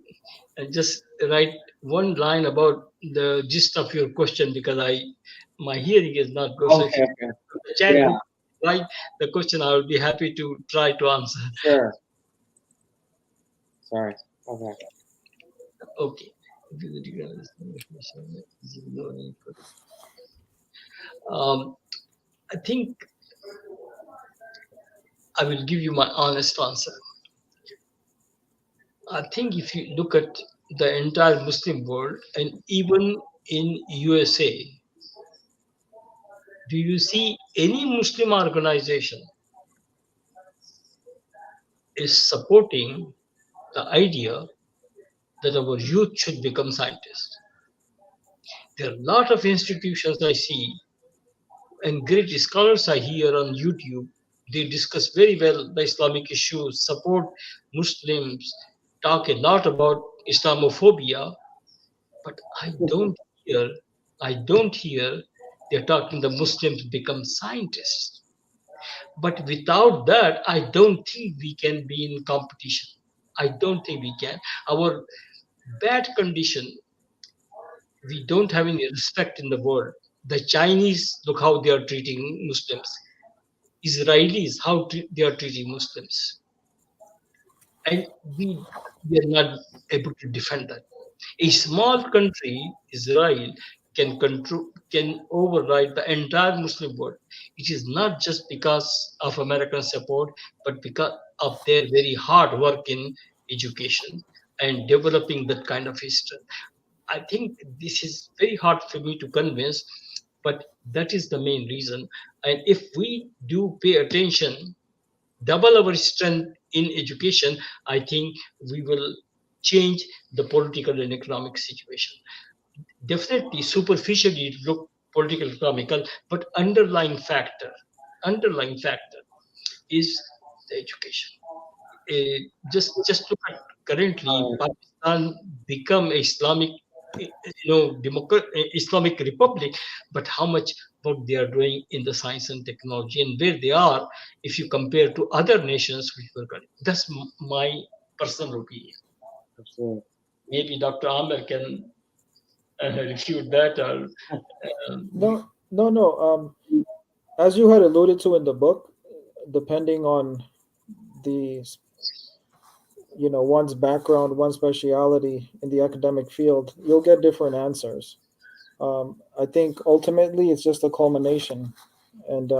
just write one line about the gist of your question, because my hearing is not good. Okay, so if the chat would write the question, I would be happy to try to answer. Sure. Sorry. Okay. Okay. I think I will give you my honest answer. I think if you look at the entire Muslim world, and even in USA, do you see any Muslim organization is supporting the idea that our youth should become scientists? There are a lot of institutions I see, and great scholars I hear on YouTube. They discuss very well the Islamic issues, support Muslims talk a lot about Islamophobia, but hear, I don't hear they're talking the Muslims become scientists. But without that, I don't think we can be in competition. I don't think we can. Our bad condition, we don't have any respect in the world. The Chinese, look how they are treating Muslims. Israelis, how they are treating Muslims. And we are not able to defend that. A small country, Israel, can override the entire Muslim world. It is not just because of American support, but because of their very hard work in education and developing that kind of history. I think this is very hard for me to convince, but that is the main reason. And if we do pay attention, double our strength in education, I think we will change the political and economic situation. Definitely, superficially it look political economical, but underlying factor is the education. Just look at currently Pakistan become a Islamic, Islamic republic, but how much work they are doing in the science and technology and where they are, if you compare to other nations which were coming. That's my personal opinion. Absolutely. Maybe Dr. Amir can refute that or. No, no, no. As you had alluded to in the book, depending on the one's background, one's speciality in the academic field, you'll get different answers. I think ultimately it's just a culmination, and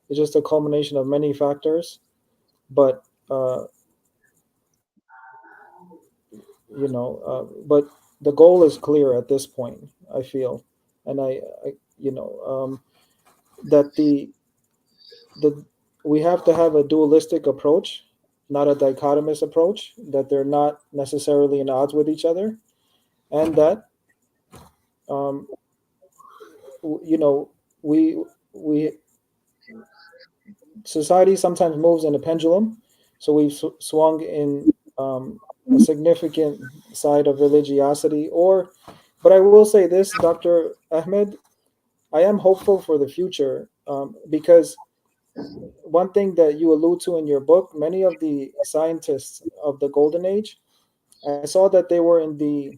it's just a culmination of many factors. But but the goal is clear at this point. I feel, and I that the we have to have a dualistic approach, not a dichotomous approach. That they're not necessarily in odds with each other, and that um, we society sometimes moves in a pendulum, so we've swung in a significant side of religiosity. But I will say this, Dr. Ahmed, I am hopeful for the future, because one thing that you allude to in your book, many of the scientists of the golden age, I saw that they were in the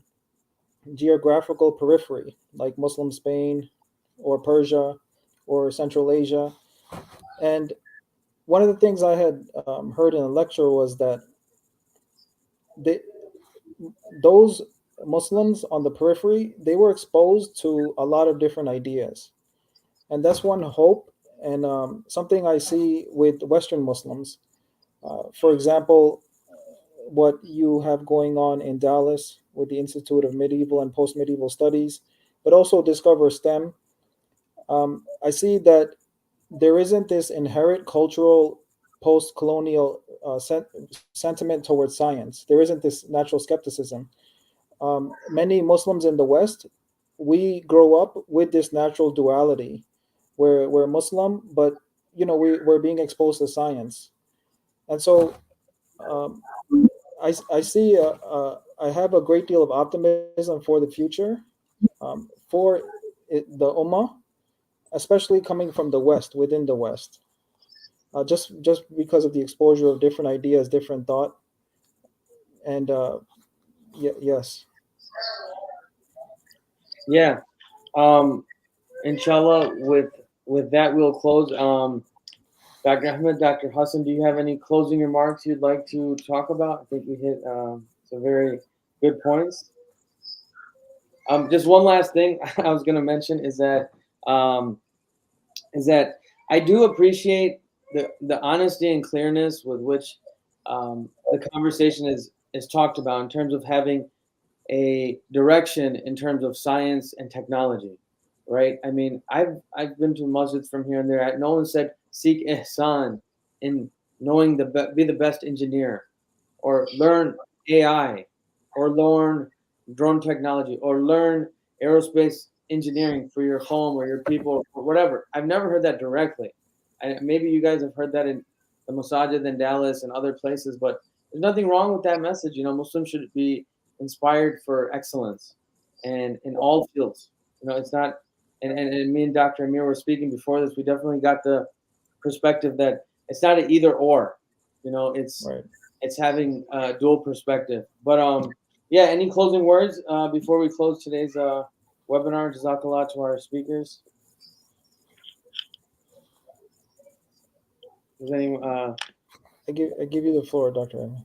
geographical periphery, like Muslim Spain or Persia or Central Asia. And one of the things I had heard in a lecture was that they, those Muslims on the periphery, they were exposed to a lot of different ideas. And that's one hope, and something I see with Western Muslims. For example, what you have going on in Dallas with the Institute of Medieval and Post-Medieval Studies, but also Discover STEM. I see that there isn't this inherent cultural post-colonial sentiment towards science. There isn't this natural skepticism. Many Muslims in the West, we grow up with this natural duality, where we're Muslim, but we're being exposed to science, and so um, I see I have a great deal of optimism for the future, for the Ummah, especially coming from the West, within the West, just because of the exposure of different ideas, different thought, and yes. Yeah. Inshallah, with that, we'll close. Dr. Ahmed, Dr. Hassan, do you have any closing remarks you'd like to talk about? I think we hit some very good points. Just one last thing I was going to mention um, is that I do appreciate the honesty and clearness with which the conversation is talked about in terms of having a direction in terms of science and technology, right? I mean, I've been to masjids from here and there. No one said seek ihsan in knowing be the best engineer, or learn AI, or learn drone technology, or learn aerospace engineering for your home or your people or whatever. I've never heard that directly. And maybe you guys have heard that in the Masajid in Dallas and other places, but there's nothing wrong with that message. You know, Muslims should be inspired for excellence, and in all fields. You know, it's not. And me and Dr. Amir were speaking before this. We definitely got the perspective that it's not an either or. You know, it's Right. it's having dual perspective. But yeah. Any closing words before we close today's webinar? Jazakallah to our speakers. Does anyone? I give you the floor, Dr. Ahmed.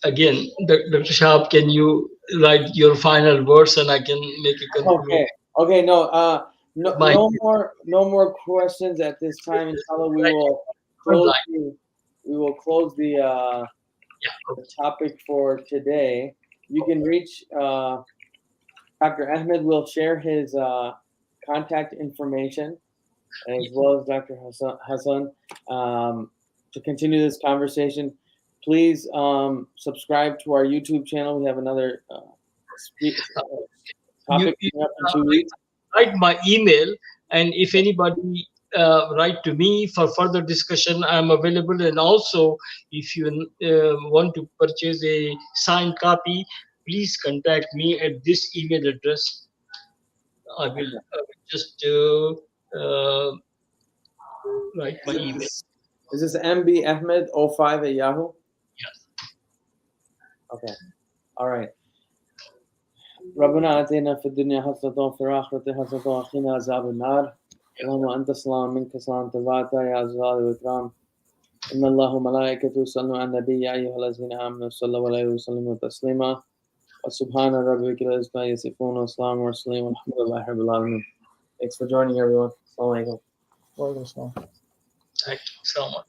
Again, Dr. Shahab, can you write your final words and I can make a conclusion? Okay. No. My- No more questions at this time. Inshallah, we will close. We will close the the topic for today. You can reach Dr. Ahmed. Will share his contact information as well as Dr. Hassan to continue this conversation. Please subscribe to our YouTube channel. We have another topic coming up in 2 weeks. Write my email, and if anybody write to me for further discussion, I'm available. And also, if you want to purchase a signed copy, please contact me at this email address. I will just write my email. Is this mbahmed05@yahoo? Yes. Okay. All right. ربنا آتنا في الدنيا حسنة وفي الآخرة حسنة وقنا عذاب النار اللهم أنت السلام منك السلام تبارك يا ذا الجلال والإكرام إن الله وملائكته يصلون على النبي يا أيها الذين آمنوا صلوا عليه وسلموا تسليما وسبحان ربك رب العزة عما يصفون وسلام المرسلين والحمد لله رب العالمين. Thanks for joining, everyone. Assalamu alaikum. Welcome, Islam. Thank you so much.